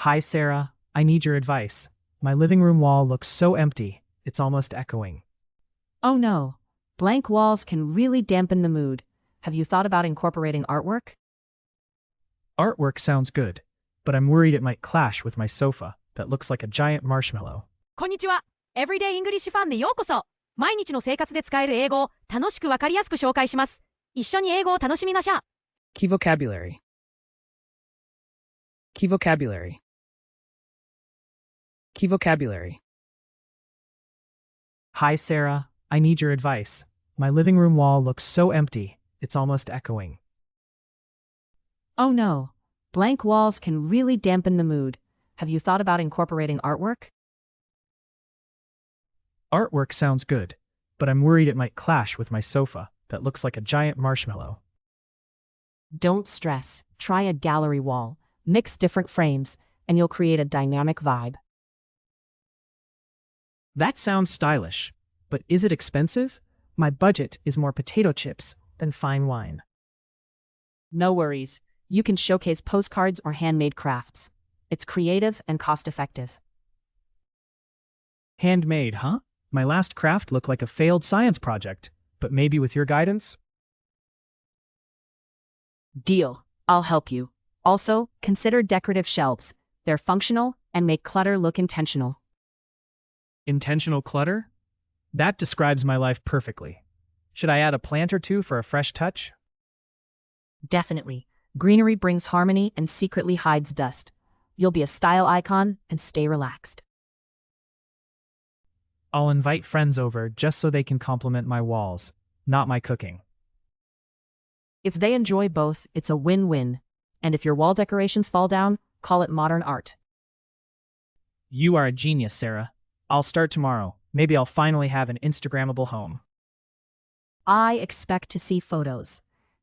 Hi, Sarah. I need your advice. My living room wall looks so empty, it's almost echoing. Oh no. Blank walls can really dampen the mood. Have you thought about incorporating artwork? Artwork sounds good, but I'm worried it might clash with my sofa that looks like a giant marshmallow. こんにちは。エブリデイイングリッシュファンでようこそ。毎日の生活で使える英語を楽しくわかりやすく紹介します。一緒に英語を楽しみましょう。Key vocabulary. Key vocabulary. Key vocabulary. Hi, Sarah. I need your advice. My living room wall looks so empty, it's almost echoing. Oh no. Blank walls can really dampen the mood. Have you thought about incorporating artwork? Artwork sounds good, but I'm worried it might clash with my sofa that looks like a giant marshmallow. Don't stress. Try a gallery wall. Mix different frames, and you'll create a dynamic vibe. That sounds stylish, but is it expensive? My budget is more potato chips than fine wine. No worries. You can showcase postcards or handmade crafts. It's creative and cost-effective. Handmade, huh? My last craft looked like a failed science project, but maybe with your guidance? Deal. I'll help you. Also, consider decorative shelves. They're functional and make clutter look intentional. Intentional clutter? That describes my life perfectly. Should I add a plant or two for a fresh touch? Definitely. Greenery brings harmony and secretly hides dust. You'll be a style icon and stay relaxed. I'll invite friends over just so they can compliment my walls, not my cooking. If they enjoy both, it's a win-win. And if your wall decorations fall down, call it modern art. You are a genius, Sarah. I'll start tomorrow. Maybe I'll finally have an Instagrammable home. I expect to see photos.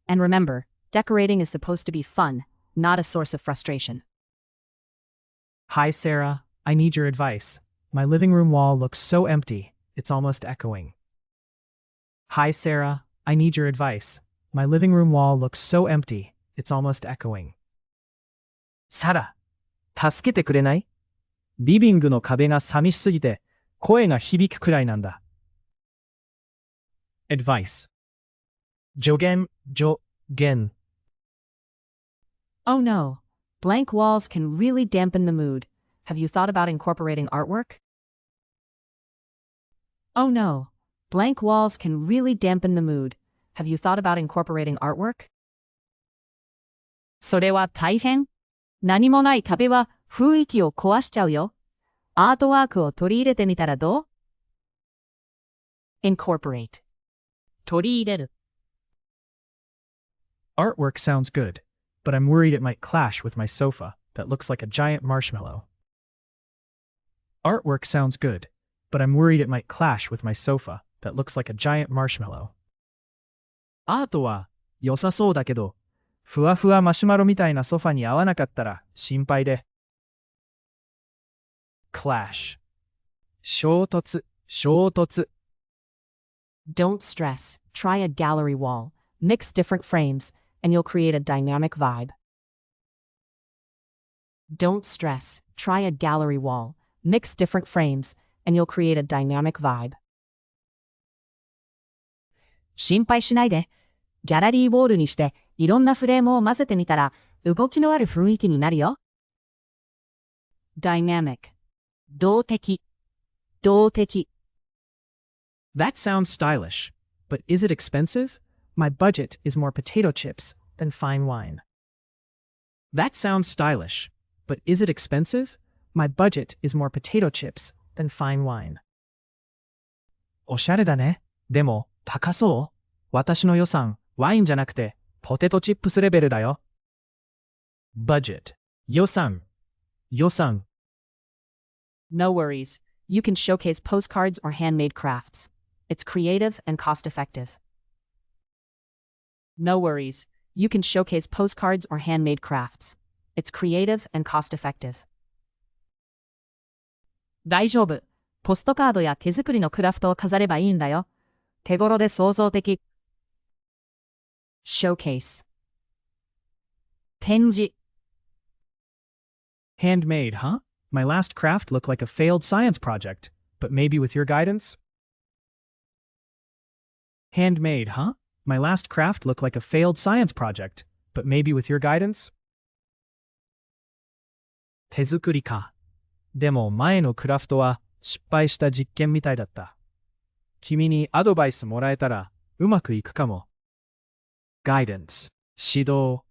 And remember, decorating is supposed to be fun, not a source of frustration. Hi, Sarah. I need your advice. My living room wall looks so empty, it's almost echoing. Hi, Sarah. I need your advice. My living room wall looks so empty, it's almost echoing. サラ、助けてくれない？リビングの壁が寂しすぎて、声が響くくらいなんだ。Advice. 助言。 Oh no. Blank walls can really dampen the mood. Have you thought about incorporating artwork? Oh no. Blank walls can really dampen the mood. Have you thought about incorporating artwork? それは大変。何もない壁は雰囲気を壊しちゃうよ。アートワークを取り入れてみたらどう？ Incorporate. 取り入れる。Artwork sounds good, but I'm worried it might clash with my sofa that looks like a giant marshmallow. Artwork sounds good, but I'm worried it might clash with my sofa that looks like a giant marshmallow. アートは良さそうだけど、ふわふわマシュマロみたいなソファに合わなかったら心配で。Clash. 衝突。 Don't stress. Try a gallery wall. Mix different frames, and you'll create a dynamic vibe. Don't stress. Try a gallery wall. Mix different frames, and you'll create a dynamic vibe. 心配しないで。ギャラリーウォールにしていろんなフレームを混ぜてみたら動きのある雰囲気になるよ。Dynamic. 動的。That sounds stylish, but is it expensive? My budget is more potato chips than fine wine. That sounds stylish, but is it expensive? My budget is more potato chips than fine wine. おしゃれだね。でも、高そう？私の予算、ワインじゃなくて、ポテトチップスレベルだよ。Budget. 予算。No worries. You can showcase postcards or handmade crafts. It's creative and cost-effective. No worries. You can showcase postcards or handmade crafts. It's creative and cost-effective. 大丈夫。ポストカードや手作りのクラフトを飾ればいいんだよ。手頃で創造的。Showcase. 展示。Handmade, huh? My last craft looked like a failed science project, but maybe with your guidance? Handmade, huh? My last craft looked like a failed science project, but maybe with your guidance? 手作りか。でも前のクラフトは失敗した実験みたいだった。君にアドバイスもらえたらうまくいくかも。Guidance, 指導。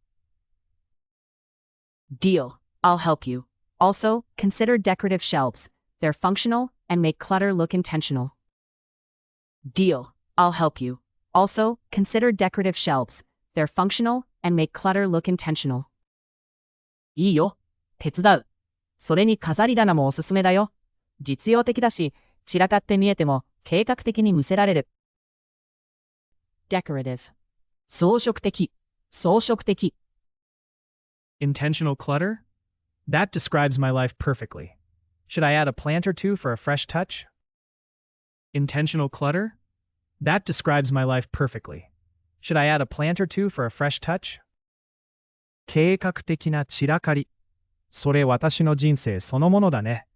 Deal. I'll help you. Also, consider decorative shelves. They're functional and make clutter look intentional. Deal. I'll help you. Also, consider decorative shelves. They're functional and make clutter look intentional. いいよ。手伝う。それに飾り棚もおすすめだよ。実用的だし、散らかって見えても計画的に見せられる。Decorative. 装飾的。装飾的。Intentional clutter? That describes my life perfectly. Should I add a plant or two for a fresh touch? Intentional clutter? That describes my life perfectly. Should I add a plant or two for a fresh touch? 計画的な散らかり。それ私の人生そのものだね。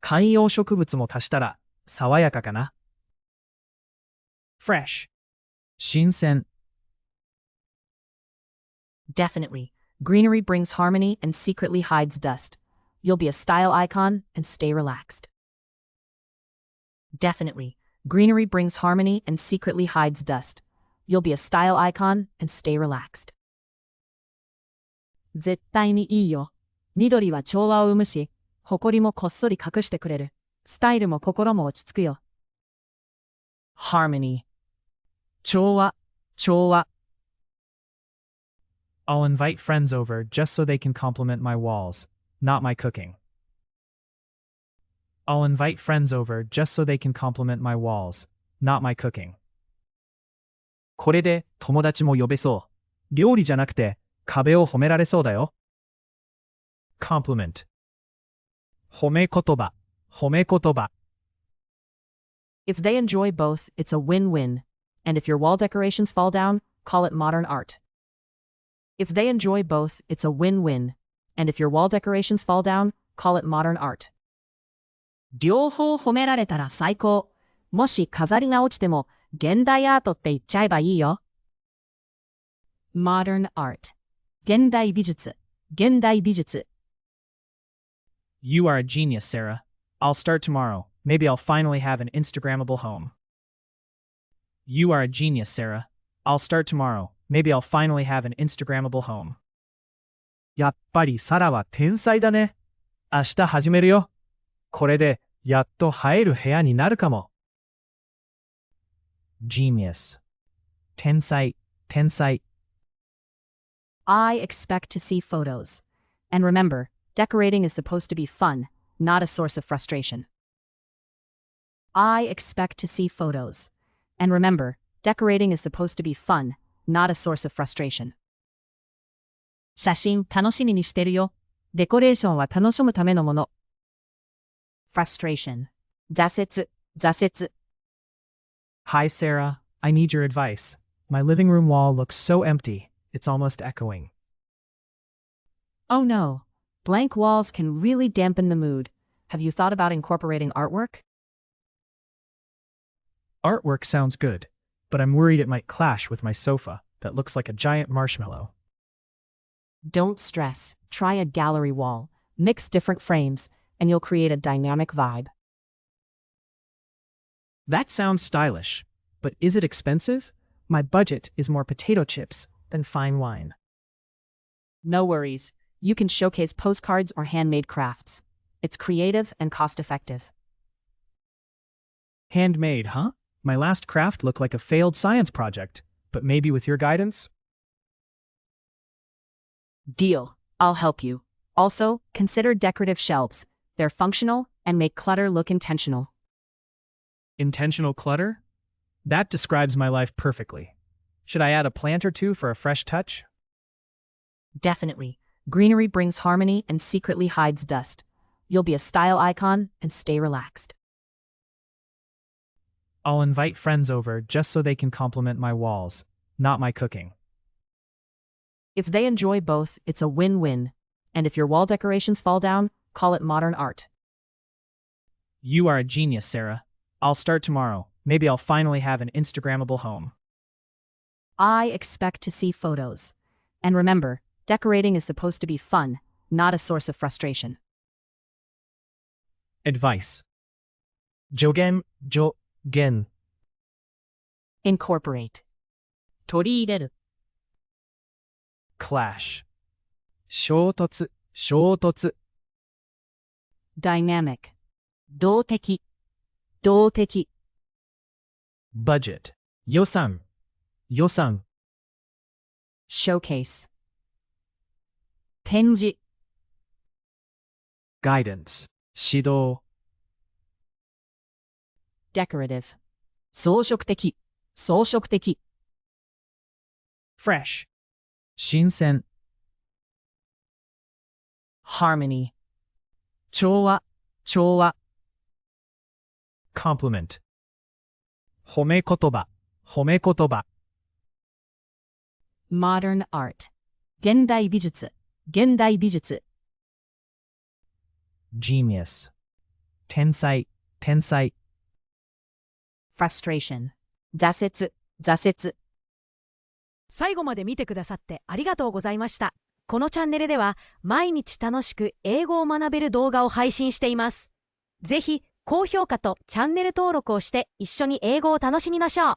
観葉植物も足したら爽やかかな。Fresh. 新鮮。Definitely. Greenery brings harmony and secretly hides dust. You'll be a style icon and stay relaxed. Definitely. Greenery brings harmony and secretly hides dust. You'll be a style icon and stay relaxed. 絶対にいいよ。緑は調和を生むし、埃もこっそり隠してくれる。スタイルも心も落ち着くよ。Harmony. 調和、調和。I'll invite friends over just so they can compliment my walls, not my cooking. I'll invite friends over just so they can compliment my walls, not my cooking. これで友達も呼べそう。料理じゃなくて壁を褒められそうだよ。Compliment. 褒め言葉、褒め言葉。If they enjoy both, it's a win-win. And if your wall decorations fall down, call it modern art. If they enjoy both, it's a win-win. And if your wall decorations fall down, call it modern art. 両方褒められたら最高。もし飾りが落ちても、現代アートって言っちゃえばいいよ。Modern art. 現代美術。現代美術。You are a genius, Sarah. I'll start tomorrow. Maybe I'll finally have an Instagrammable home. You are a genius, Sarah. I'll start tomorrow. Maybe I'll finally have an Instagrammable home. やっぱりサラは天才だね。明日始めるよ。これでやっと映える部屋になるかも。Genius. 天才、天才。I expect to see photos. And remember, decorating is supposed to be fun, not a source of frustration. I expect to see photos. And remember, decorating is supposed to be fun, not a source of frustration. 写真楽しみにしてるよ。デコレーションは楽しむためのもの。Frustration. 挫折、挫折。Hi, Sarah. I need your advice. My living room wall looks so empty, it's almost echoing. Oh no. Blank walls can really dampen the mood. Have you thought about incorporating artwork? Artwork sounds good, but I'm worried it might clash with my sofa that looks like a giant marshmallow. Don't stress. Try a gallery wall. Mix different frames, and you'll create a dynamic vibe. That sounds stylish, but is it expensive? My budget is more potato chips than fine wine. No worries. You can showcase postcards or handmade crafts. It's creative and cost-effective. Handmade, huh? My last craft looked like a failed science project, but maybe with your guidance? Deal. I'll help you. Also, consider decorative shelves. They're functional and make clutter look intentional. Intentional clutter? That describes my life perfectly. Should I add a plant or two for a fresh touch? Definitely. Greenery brings harmony and secretly hides dust. You'll be a style icon and stay relaxed. I'll invite friends over just so they can compliment my walls, not my cooking. If they enjoy both, it's a win-win. And if your wall decorations fall down, call it modern art. You are a genius, Sarah. I'll start tomorrow. Maybe I'll finally have an Instagrammable home. I expect to see photos. And remember, decorating is supposed to be fun, not a source of frustration. Advice. 助言 Incorporate. 取り入れる clash 衝突 Dynamic. 動的 budget 予算 Showcase. 展示 guidance 指導 Decorative. 装飾的 fresh 新鮮 Harmony. 調和 compliment 褒め言葉 Modern art. 現代美術 genius 天才 Frustration. 挫折最後まで見てくださってありがとうございました。このチャンネルでは毎日楽しく英語を学べる動画を配信しています。ぜひ高評価とチャンネル登録をして一緒に英語を楽しみましょう。